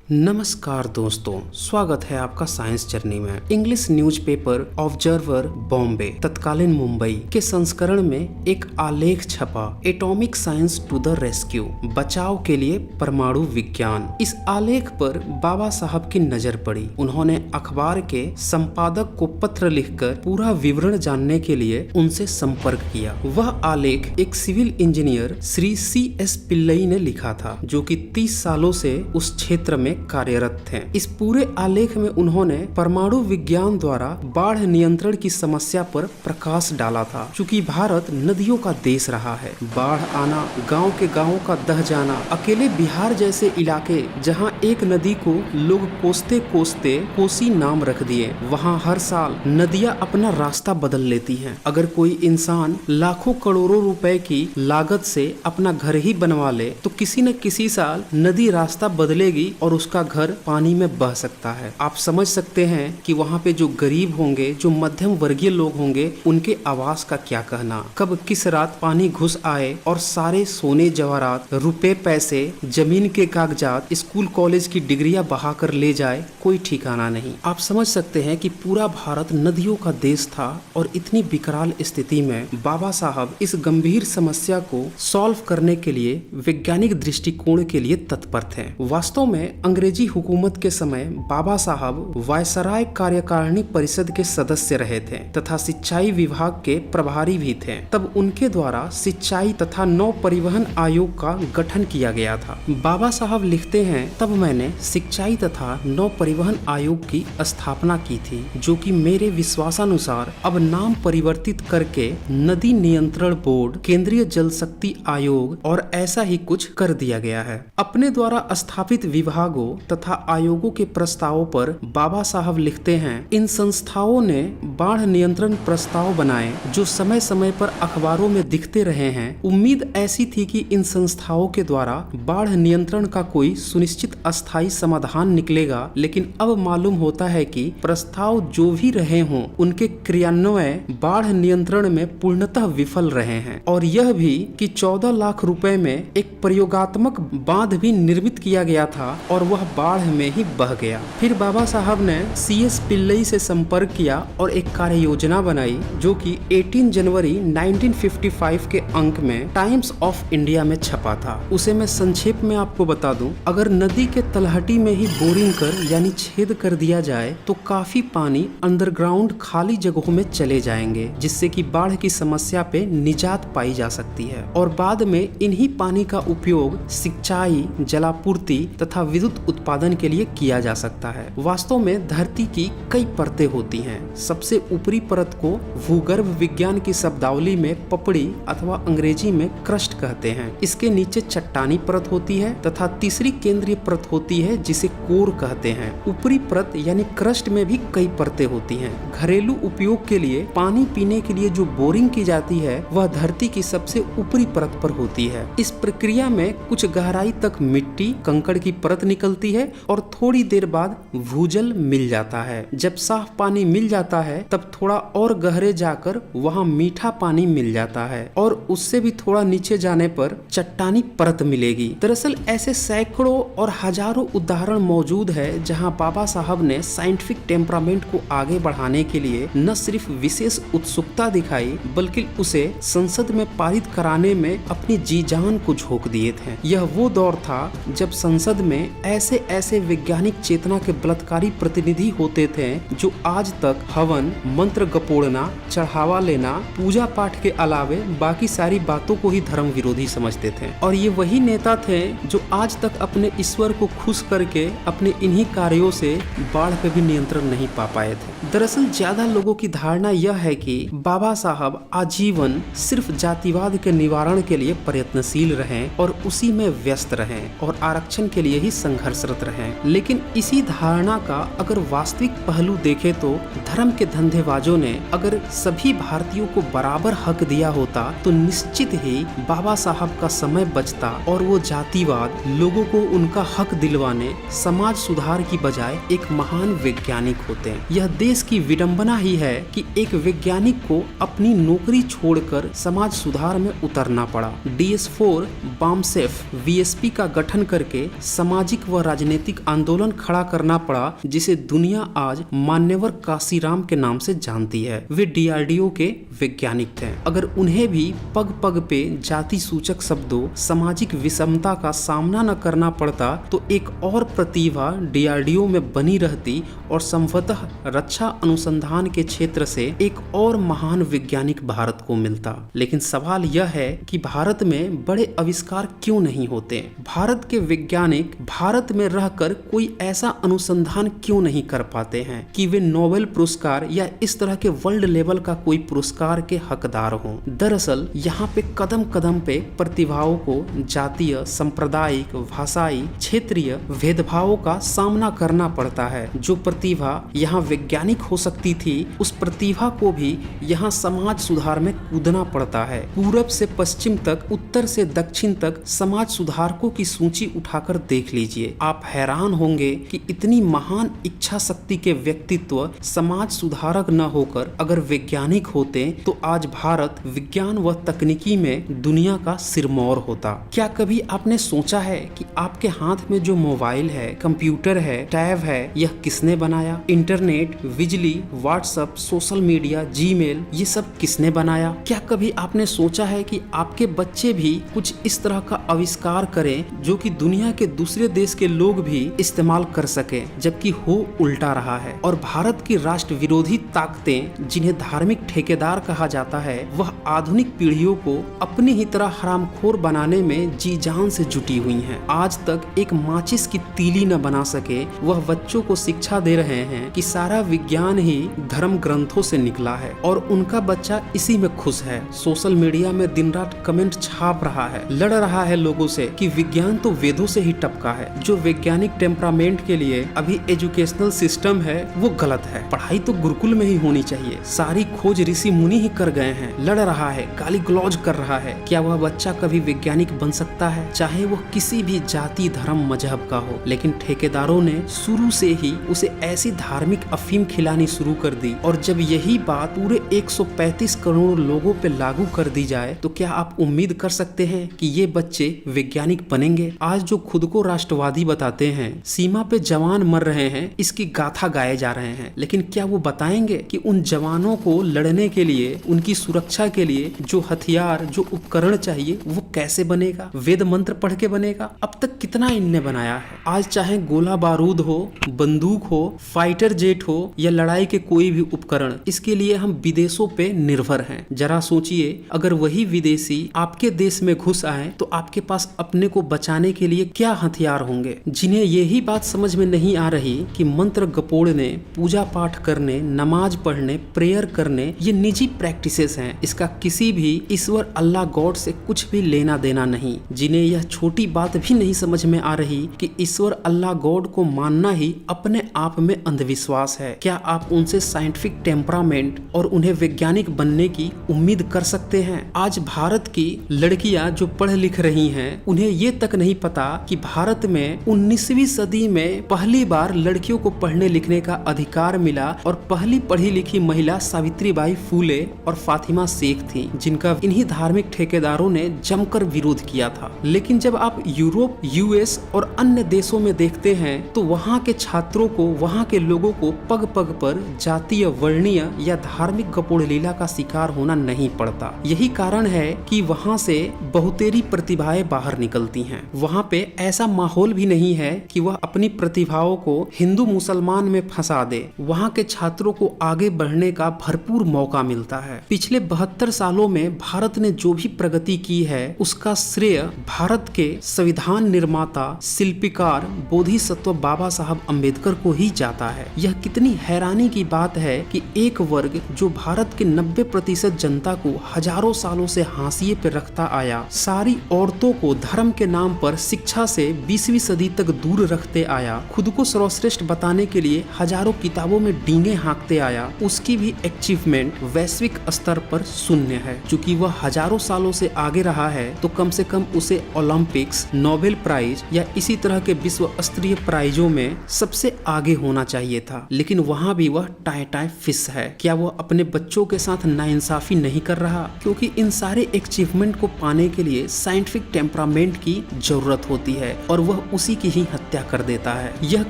नमस्कार दोस्तों, स्वागत है आपका साइंस जर्नी में। इंग्लिश न्यूज़पेपर ऑब्जर्वर बॉम्बे तत्कालीन मुंबई के संस्करण में एक आलेख छपा, atomic science to the rescue, बचाव के लिए परमाणु विज्ञान। इस आलेख पर बाबा साहब की नजर पड़ी। उन्होंने अखबार के संपादक को पत्र लिखकर पूरा विवरण जानने के लिए उनसे संपर्क किया। वह आलेख एक civil engineer Shri C.S. Pillai ने लिखा था, जो कि 30 सालों से उस क्षेत्र में कार्यरत थे। इस पूरे आलेख में उन्होंने परमाणु विज्ञान द्वारा बाढ़ नियंत्रण की समस्या पर प्रकाश डाला था। चूंकि भारत नदियों का देश रहा है, बाढ़ आना, गांव के गांवों का दह जाना, अकेले बिहार जैसे इलाके जहां एक नदी को लोग कोसते कोसते कोसी नाम रख दिए, वहां हर साल नदियां अपना रास्ता बदल लेती हैं। अगर कोई इंसान लाखों करोड़ों रुपए की लागत से अपना घर ही बनवा ले तो किसी न किसी साल नदी रास्ता बदलेगी और उसका घर पानी में बह सकता है। आप समझ सकते हैं कि वहाँ पे जो गरीब होंगे, जो मध्यम वर्गीय लोग होंगे, उनके आवास का क्या कहना। कब किस रात पानी घुस आए और सारे सोने जवाहरात, रुपए पैसे, जमीन के कागजात, स्कूल कॉलेज की डिग्रियां बहाकर ले जाए, कोई ठिकाना नहीं। आप समझ सकते हैं कि पूरा भारत नदियों का देश था और इतनी विकराल स्थिति में बाबा साहब इस गंभीर समस्या को सॉल्व करने के लिए वैज्ञानिक दृष्टिकोण के लिए तत्पर थे। वास्तव में अंग्रेजी हुकूमत के समय बाबा साहब वायसराय कार्यकारिणी परिषद के सदस्य रहे थे तथा सिंचाई विभाग के प्रभारी भी थे। तब उनके द्वारा सिंचाई तथा नौ परिवहन आयोग का गठन किया गया था। बाबा साहब लिखते हैं, तब मैंने सिंचाई तथा नौ परिवहन आयोग की स्थापना की थी, जो कि मेरे विश्वासानुसार अब नाम परिवर्तित करके नदी नियंत्रण बोर्ड, केंद्रीय जल शक्ति आयोग और ऐसा ही कुछ कर दिया गया है। अपने द्वारा स्थापित विभागों तथा आयोगों के प्रस्तावों पर बाबा साहब लिखते हैं, इन संस्थाओं ने बाढ़ नियंत्रण प्रस्ताव बनाए जो समय समय पर अखबारों में दिखते रहे हैं। उम्मीद ऐसी थी कि इन संस्थाओं के द्वारा बाढ़ नियंत्रण का कोई सुनिश्चित अस्थायी समाधान निकलेगा, लेकिन अब मालूम होता है कि प्रस्ताव जो भी रहे हों, उनके क्रियान्वयन बाढ़ नियंत्रण में पूर्णतः विफल रहे हैं। और यह भी कि 14 लाख रुपए में एक प्रयोगात्मक बांध भी निर्मित किया गया था और वह बाढ़ में ही बह गया। फिर बाबा साहब ने C.S. पिल्लई से संपर्क किया और एक कार्य योजना बनाई, जो कि 18 जनवरी 1955 के अंक में टाइम्स ऑफ इंडिया में छपा था। उसे मैं संक्षेप में आपको बता दूं, अगर नदी के तलहटी में ही बोरिंग कर यानी छेद कर दिया जाए तो काफी पानी अंडरग्राउंड खाली जगहों में चले जाएंगे, जिससे कि बाढ़ की समस्या पे निजात पाई जा सकती है। और बाद में इन्हीं पानी का उपयोग सिंचाई, जलापूर्ति तथा विद्युत उत्पादन के लिए किया जा सकता है। वास्तव में धरती की कई परतें होती हैं। सबसे ऊपरी परत को भूगर्भ विज्ञान की शब्दावली में पपड़ी अथवा अंग्रेजी में क्रस्ट कहते हैं। इसके नीचे चट्टानी परत होती है तथा तीसरी केंद्रीय परत होती है जिसे कोर कहते हैं। ऊपरी परत यानी क्रस्ट में भी कई परतें होती हैं। घरेलू उपयोग के लिए पानी पीने के लिए जो बोरिंग की जाती है वह धरती की सबसे ऊपरी परत पर होती है। इस प्रक्रिया में कुछ गहराई तक मिट्टी, कंकड़ की परत निकलती है और थोड़ी देर बाद भूजल मिल जाता है। जब साफ पानी मिल जाता है तब थोड़ा और गहरे जाकर वहाँ मीठा पानी मिल जाता है और उससे भी थोड़ा नीचे जाने पर चट्टानी परत मिलेगी। दरअसल ऐसे सैकड़ों और हजारों उदाहरण मौजूद है जहाँ बाबा साहब ने साइंटिफिक टेम्परामेंट को आगे बढ़ाने के लिए न सिर्फ विशेष उत्सुकता दिखाई, बल्कि उसे संसद में पारित कराने में अपनी जी जान को झोंक दिए थे। यह वो दौर था जब संसद में ऐसे ऐसे वैज्ञानिक चेतना के बलात्कारी प्रतिनिधि होते थे जो आज तक हवन, मंत्र गपोड़ना, चढ़ावा लेना, पूजा पाठ के अलावे बाकी सारी बातों को ही धर्म विरोधी समझते थे। और ये वही नेता थे जो आज तक अपने ईश्वर को खुश करके अपने इन्हीं कार्यों से बाढ़ पे भी नियंत्रण नहीं पा पाए थे। दरअसल ज्यादा लोगों की धारणा यह है कि बाबा साहब आजीवन सिर्फ जातिवाद के निवारण के लिए प्रयत्नशील रहे और उसी में व्यस्त रहे और आरक्षण के लिए ही संघर्षरत रहे। लेकिन इसी धारणा का अगर वास्तविक पहलू देखे तो धर्म के धंधेबाजों ने अगर सभी भारतीयों को बराबर हक दिया होता तो निश्चित ही बाबा साहब का समय बचता और वो जातिवाद लोगों को उनका हक दिलवाने, समाज सुधार की बजाय एक महान वैज्ञानिक होते। यह देश की विडंबना ही है कि एक वैज्ञानिक को अपनी नौकरी छोड़कर समाज सुधार में उतरना पड़ा। DS4 बामसेफ VSP का गठन करके सामाजिक व वह राजनीतिक आंदोलन खड़ा करना पड़ा जिसे दुनिया आज मान्यवर काशीराम के नाम से जानती है। वे डीआरडीओ के वैज्ञानिक थे। अगर उन्हें भी पग पग पे जाति सूचक शब्दों, सामाजिक विषमता का सामना न करना पड़ता तो एक और प्रतिभा डीआरडीओ में बनी रहती और संभवतः रक्षा अनुसंधान के क्षेत्र से एक और महान वैज्ञानिक भारत को मिलता। लेकिन सवाल यह है कि भारत में बड़े आविष्कार क्यों नहीं होते? भारत के वैज्ञानिक भारत में रहकर कोई ऐसा अनुसंधान क्यों नहीं कर पाते हैं कि वे नोबेल पुरस्कार या इस तरह के वर्ल्ड लेवल का कोई पुरस्कार के हकदार हों? दरअसल यहाँ पे कदम कदम पे प्रतिभाओं को जातीय, सांप्रदायिक, भाषाई, क्षेत्रीय भेदभावों का सामना करना पड़ता है। जो प्रतिभा यहाँ वैज्ञानिक हो सकती थी, उस प्रतिभा को भी यहाँ समाज सुधार में कूदना पड़ता है। पूरब से पश्चिम तक, उत्तर से दक्षिण तक समाज सुधारकों की सूची उठाकर देख लीजिए। आप हैरान होंगे कि इतनी महान इच्छा शक्ति के व्यक्तित्व समाज सुधारक न होकर अगर वैज्ञानिक होते तो आज भारत विज्ञान व तकनीकी में दुनिया का सिरमौर होता। क्या कभी आपने सोचा है कि आपके हाथ में जो मोबाइल है, कंप्यूटर है, टैब है, यह किसने बनाया? इंटरनेट, बिजली, व्हाट्सएप, सोशल मीडिया, जीमेल, ये सब किसने बनाया? क्या कभी आपने सोचा है कि आपके बच्चे भी कुछ इस तरह का आविष्कार करें जो कि दुनिया के दूसरे देश के लोग भी इस्तेमाल कर सके, जबकि हो उल्टा रहा है। और भारत की राष्ट्र विरोधी ताकतें, जिन्हें धार्मिक ठेकेदार कहा जाता है, वह आधुनिक पीढ़ियों को अपनी ही तरह हरामखोर बनाने में जी जान से जुटी हुई हैं। आज तक एक माचिस की तीली न बना सके वह बच्चों को शिक्षा दे रहे हैं कि सारा विज्ञान ही धर्म ग्रंथों से निकला है और उनका बच्चा इसी में खुश है। सोशल मीडिया में दिन रात कमेंट छाप रहा है, लड़ रहा है लोगों से कि विज्ञान तो वेदों से ही टपका है। जो वैज्ञानिक टेम्परामेंट के लिए अभी एजुकेशनल सिस्टम है वो गलत है। पढ़ाई तो गुरुकुल में ही होनी चाहिए। सारी खोज ऋषि मुनि ही कर गए हैं। लड़ रहा है, गाली गलौज कर रहा है। क्या वह बच्चा कभी वैज्ञानिक बन सकता है? चाहे वो किसी भी जाति, धर्म, मजहब का हो। लेकिन ठेकेदारों ने शुरू से ही उसे ऐसी धार्मिक अफीम खिलानी शुरू कर दी। और जब यही बात पूरे 135 करोड़ लोगों पे लागू कर दी जाए तो क्या आप उम्मीद कर सकते हैं कि ये बच्चे वैज्ञानिक बनेंगे? आज जो खुद को राष्ट्रवादी बताते हैं, सीमा पे जवान मर रहे हैं, इसकी गाथा गाए जा रहे हैं, लेकिन क्या वो बताएंगे कि उन जवानों को लड़ने के लिए, उनकी सुरक्षा के लिए जो हथियार, जो उपकरण चाहिए वो कैसे बनेगा? वेद मंत्र पढ़ के बनेगा? अब तक कितना इनने बनाया है। आज चाहे गोला बारूद हो, बंदूक हो, फाइटर जेट हो या लड़ाई के कोई भी उपकरण, इसके लिए हम विदेशों पे निर्भर हैं। जरा सोचिए, अगर वही विदेशी आपके देश में घुस आए तो आपके पास अपने को बचाने के लिए क्या हथियार होंगे? जिन्हें यही बात समझ में नहीं आ रही कि मंत्र गपोड़ने, पूजा पाठ करने, नमाज पढ़ने, प्रेयर करने ये निजी प्रैक्टिसेस हैं। इसका किसी भी ईश्वर अल्लाह गॉड से कुछ भी लेना देना नहीं। जिन्हें यह छोटी बात भी नहीं समझ में आ रही कि ईश्वर अल्लाह गॉड को मानना ही अपने आप में अंधविश्वास है। क्या आप उनसे साइंटिफिक टेम्परामेंट और उन्हें वैज्ञानिक बनने की उम्मीद कर सकते हैं? आज भारत की लड़कियां जो पढ़ लिख रही हैं, उन्हें ये तक नहीं पता कि भारत में 19वीं सदी में पहली बार लड़कियों को पढ़ने लिखने का अधिकार मिला और पहली पढ़ी लिखी महिला सावित्रीबाई फूले और फातिमा शेख थी, जिनका इन्हीं धार्मिक ठेकेदारों ने जमकर विरोध किया था। लेकिन जब आप यूरोप, यूएस और अन्य देशों में देखते हैं तो वहाँ के छात्रों को, वहाँ के लोगों को पग पग पर जातीय, वर्णीय या धार्मिक गपोड़ लीला का शिकार होना नहीं पड़ता। यही कारण है कि वहाँ से बहुतेरी प्रतिभाएं बाहर निकलती हैं। वहाँ पे ऐसा माहौल भी नहीं है कि वह अपनी प्रतिभाओं को हिंदू मुसलमान में फंसा दे। वहाँ के छात्रों को आगे बढ़ने का भरपूर मौका मिलता है। पिछले 72 सालों में भारत ने जो भी प्रगति की है उसका श्रेय भारत के संविधान निर्माता, शिल्पकार, बोधिसत्व बाबा साहब अम्बेडकर को ही जाता है। यह कितनी हैरानी की बात है कि एक वर्ग जो भारत के 90% जनता को हजारों सालों से हाशिए पे रखता आया, सारी औरतों को धर्म के नाम पर शिक्षा से 20वीं सदी तक दूर रखते आया, खुद को सर्वश्रेष्ठ बताने के लिए हजारों किताबों में डींगे हाँकते आया, उसकी भी अचीवमेंट वैश्विक स्तर पर शून्य है। चूंकि वह हजारों सालों से आगे रहा है तो कम से कम उसे ओलंपिक्स, नोबेल प्राइज या इसी तरह के विश्व स्तरीय प्राइजों में सबसे आगे होना चाहिए था। लेकिन वहाँ भी वह टाई फिश है। क्या वह अपने बच्चों के साथ नाइंसाफी नहीं कर रहा? क्योंकि इन सारे अचीवमेंट को पाने के लिए साइंटिफिक टेम्परामेंट की जरूरत होती है और वह उसी की ही हत्या कर देता है। यह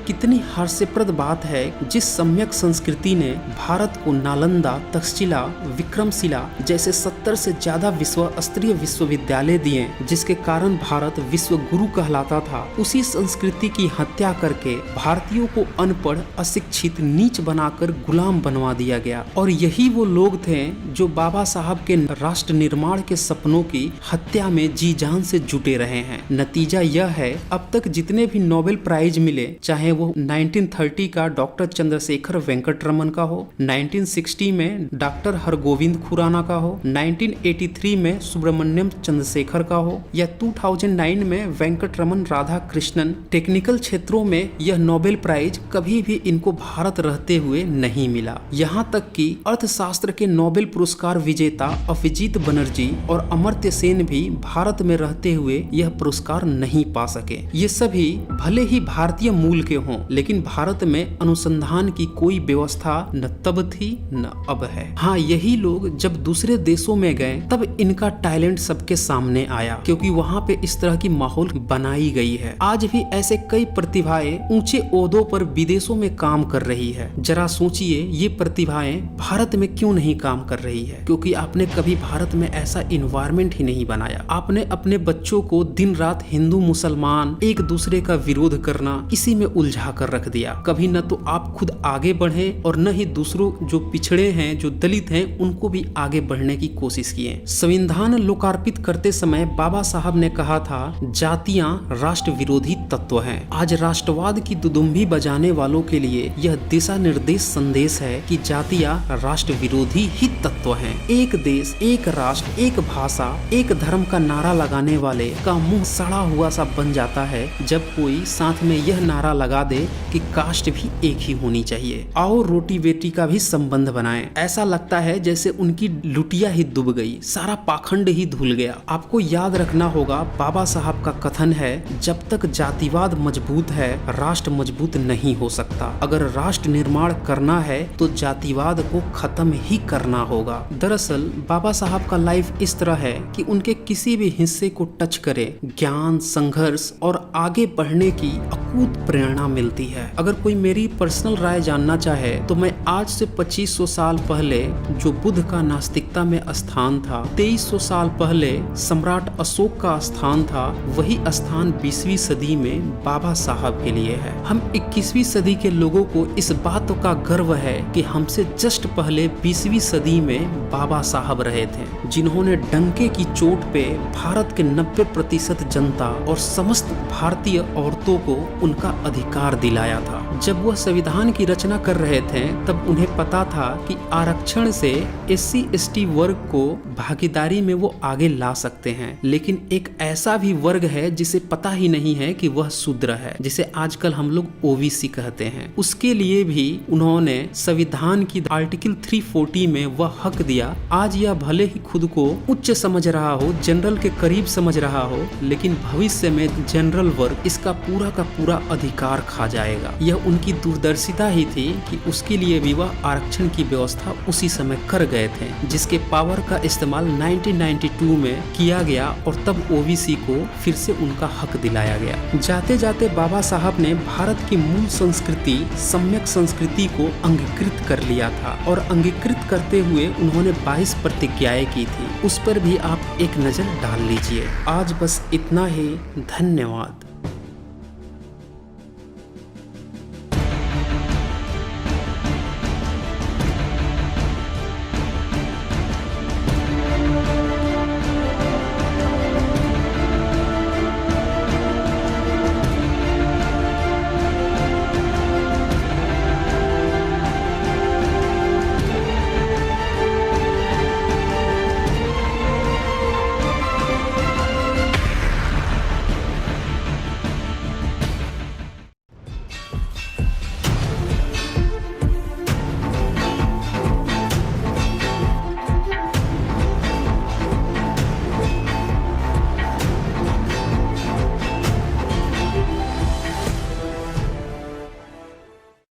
कितनी हास्यप्रद बात है जिस सम्यक संस्कृति ने भारत को नालंदा, तक्षशिला, विक्रमशिला जैसे 70 से ज्यादा विश्व स्तरीय विश्वविद्यालय दिए, जिसके कारण भारत विश्व गुरु कहलाता था, उसी संस्कृति की हत्या करके भारतीयों को अनपढ़, अशिक्षित, नीच बनाकर गुलाम बनवा दिया गया। और यही वो लोग थे जो बाबा साहब के राष्ट्र निर्माण के सपनों की हत्या में जी जान से जुटे रहे हैं। नतीजा यह है, अब तक जितने भी नोबेल प्राइज मिले, चाहे वो 1930 का डॉक्टर चंद्रशेखर वेंकट रमन का हो, 1960 में डॉक्टर हरगोविंद खुराना का हो, 1983 में सुब्रमण्यम चंद्रशेखर का हो, या 2009 में वेंकट रमन राधा कृष्णन, टेक्निकल क्षेत्रों में यह नोबेल प्राइज कभी भी इनको भारत रहते हुए नहीं मिला। यहाँ तक कि अर्थशास्त्र के नोबेल पुरस्कार विजेता अभिजीत बनर्जी और अमर्त्य सेन भी भारत में रहते हुए यह पुरस्कार नहीं पा सके। ये सभी भले ही भारतीय मूल के हों, लेकिन भारत में अनुसंधान की कोई व्यवस्था न तब थी न अब है। हाँ, यही लोग जब दूसरे देशों में गए तब इनका टैलेंट सबके सामने आया, क्योंकि वहाँ पे इस तरह की माहौल बनाई गई है। आज भी ऐसे कई प्रतिभाएं ऊंचे ओहदों पर विदेशों में काम कर रही है। जरा सोचिए, ये प्रतिभाएं भारत में क्यों नहीं काम कर रही है? क्योंकि आपने कभी भारत में ऐसा इन्वायरमेंट ही नहीं बनाया। आपने अपने बच्चों को दिन रात हिंदू मुसलमान एक दूसरे का विरोध करना, इसी में उलझा कर रख दिया। कभी न तो आप खुद आगे बढ़े और न ही दूसरों जो पिछड़े हैं, जो दलित हैं, उनको भी आगे बढ़ने की कोशिश किए। संविधान लोकार्पित करते समय बाबा साहब ने कहा था, जातियां राष्ट्र विरोधी तत्व हैं। आज राष्ट्रवाद की दुदुम्भी बजाने वालों के लिए यह दिशा निर्देश संदेश है कि जातियां राष्ट्र विरोधी ही तत्व हैं। एक देश, एक राष्ट्र, एक भाषा, एक धर्म का नारा लगाने वाले का मुंह सड़ा हुआ सा बन जाता है जब कोई साथ में यह नारा लगा दे कि कास्ट भी एक ही होनी चाहिए। आओ रोटी बेटी का भी संबंध बनाएं। ऐसा लगता है जैसे उनकी लुटिया ही डूब गई, सारा पाखंड ही धुल गया। आपको याद रखना होगा, बाबा साहब का कथन है, जब तक जातिवाद मजबूत है, राष्ट्र मजबूत नहीं हो सकता। अगर राष्ट्र निर्माण करना है तो जातिवाद को खत्म ही करना होगा। दरअसल बाबा साहब का लाइफ इस तरह है कि उनके किसी भी हिस्से को टच करे, ज्ञान, संघर्ष और आगे बढ़ने की अकूत प्रेरणा मिलती है। अगर कोई मेरी पर्सनल राय जानना चाहे तो मैं आज से 2500 साल पहले जो बुद्ध का नास्तिकता में स्थान था, 2300 साल पहले सम्राट अशोक का स्थान था, वही स्थान 20वीं सदी में बाबा साहब के लिए है। हम 21वीं सदी के लोगों को इस बात का गर्व है कि हमसे जस्ट पहले 20वीं सदी में बाबा साहब रहे थे, जिन्होंने डंके की चोट पे भारत के 90% जनता और समस्त भारतीय औरतों को उनका अधिकार दिलाया था। जब वह संविधान की रचना कर रहे थे तब उन्हें पता था कि आरक्षण से SC/ST वर्ग को भागीदारी में वो आगे ला सकते हैं, लेकिन एक ऐसा भी वर्ग है जिसे पता ही नहीं है कि वह शूद्र है, जिसे आजकल हम लोग OBC कहते हैं। उसके लिए भी उन्होंने संविधान की आर्टिकल 340 में वह हक दिया। आज यह भले ही खुद को उच्च समझ रहा हो, जनरल के करीब समझ रहा हो, लेकिन भविष्य में जनरल वर्ग इसका पूरा का पूरा अधिकार खा जाएगा। यह उनकी दूरदर्शिता ही थी कि उसके लिए भी वह आरक्षण की व्यवस्था उसी समय कर गए थे, जिसके पावर का इस्तेमाल 1992 में किया गया और तब OBC को फिर से उनका हक दिलाया गया। जाते जाते बाबा साहब ने भारत की मूल संस्कृति, सम्यक संस्कृति को अंगीकृत कर लिया था और अंगीकृत करते हुए उन्होंने 22 प्रतिज्ञाएं की थी। उस पर भी आप एक नजर डाल लीजिए। आज बस इतना ही। धन्यवाद।